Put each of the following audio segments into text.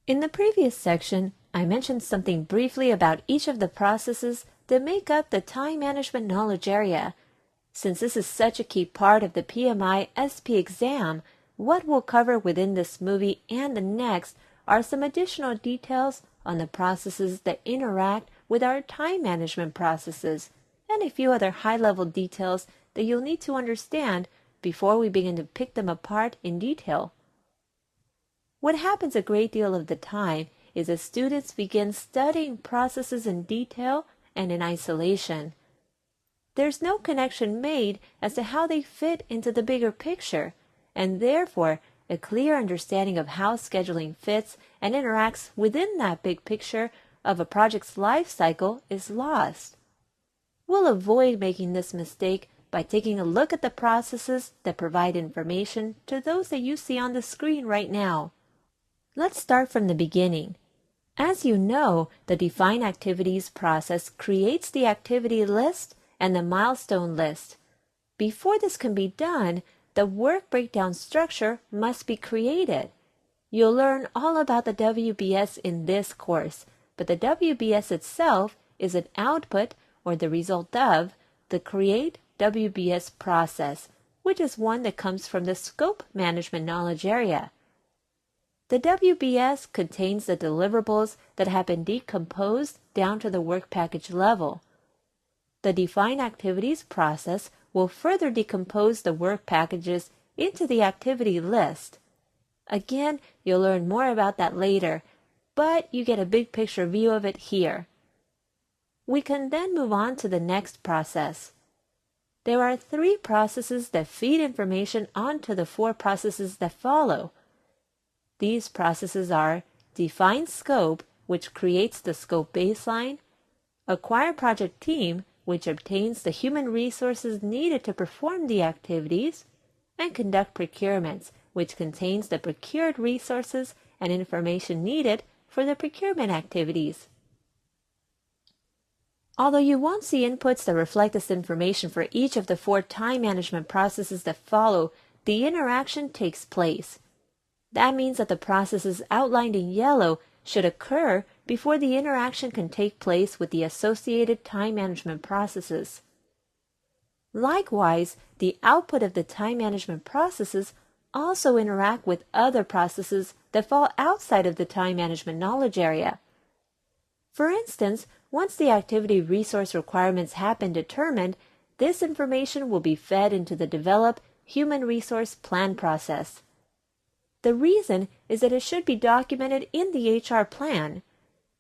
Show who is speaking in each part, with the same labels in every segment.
Speaker 1: In the previous section, I mentioned something briefly about each of the processes that make up the time management knowledge area. Since this is such a key part of the PMI-SP exam, what we'll cover within this movie and the next are some additional details on the processes that interact with our time management processes, and a few other high-level details that you'll need to understand before we begin to pick them apart in detail. What happens a great deal of the time is that students begin studying processes in detail and in isolation. There's no connection made as to how they fit into the bigger picture, and therefore a clear understanding of how scheduling fits and interacts within that big picture of a project's life cycle is lost. We'll avoid making this mistake by taking a look at the processes that provide information to those that you see on the screen right now. Let's start from the beginning. As you know, the Define Activities process creates the activity list and the milestone list. Before this can be done, the work breakdown structure must be created. You'll learn all about the WBS in this course, but the WBS itself is an output or the result of the Create WBS process, which is one that comes from the Scope Management knowledge area. The WBS contains the deliverables that have been decomposed down to the work package level. The Define Activities process will further decompose the work packages into the activity list. Again, you'll learn more about that later, but you get a big picture view of it here. We can then move on to the next process. There are 3 processes that feed information onto the 4 processes that follow. These processes are Define Scope, which creates the scope baseline, Acquire Project Team, which obtains the human resources needed to perform the activities, and Conduct Procurements, which contains the procured resources and information needed for the procurement activities. Although you won't see inputs that reflect this information for each of the 4 time management processes that follow, the interaction takes place. That means that the processes outlined in yellow should occur before the interaction can take place with the associated time management processes. Likewise, the output of the time management processes also interact with other processes that fall outside of the time management knowledge area. For instance, once the activity resource requirements have been determined, this information will be fed into the Develop Human Resource Plan process. The reason is that it should be documented in the HR plan.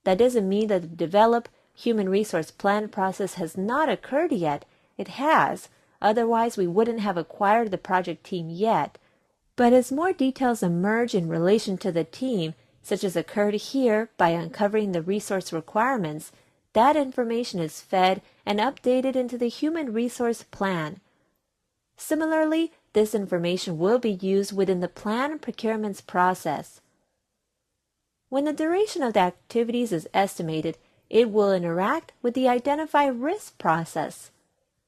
Speaker 1: That doesn't mean that the Develop Human Resource Plan process has not occurred yet. It has, otherwise we wouldn't have acquired the project team yet. But as more details emerge in relation to the team, such as occurred here by uncovering the resource requirements, that information is fed and updated into the Human Resource Plan. Similarly, this information will be used within the plan procurements process. When the duration of the activities is estimated, it will interact with the Identify Risk process.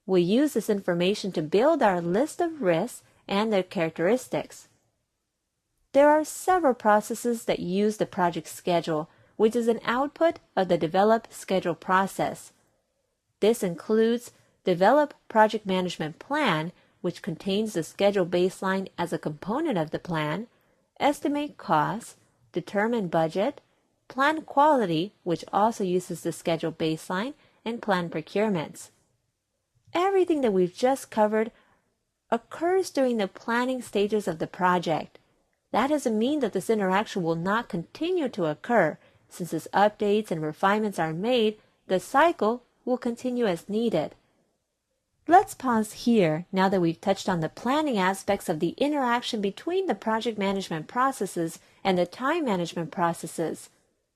Speaker 1: We use this information to build our list of risks and their characteristics. There are several processes that use the project schedule, which is an output of the Develop Schedule process. This includes Develop Project Management Plan, which contains the schedule baseline as a component of the plan, Estimate Costs, Determine Budget, Plan Quality, which also uses the schedule baseline, and Plan Procurements. Everything that we've just covered occurs during the planning stages of the project. That doesn't mean that this interaction will not continue to occur. Since as updates and refinements are made, the cycle will continue as needed. Let's pause here now that we've touched on the planning aspects of the interaction between the project management processes and the time management processes.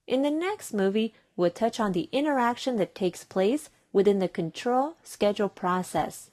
Speaker 1: In the next movie, we'll touch on the interaction that takes place within the control schedule process.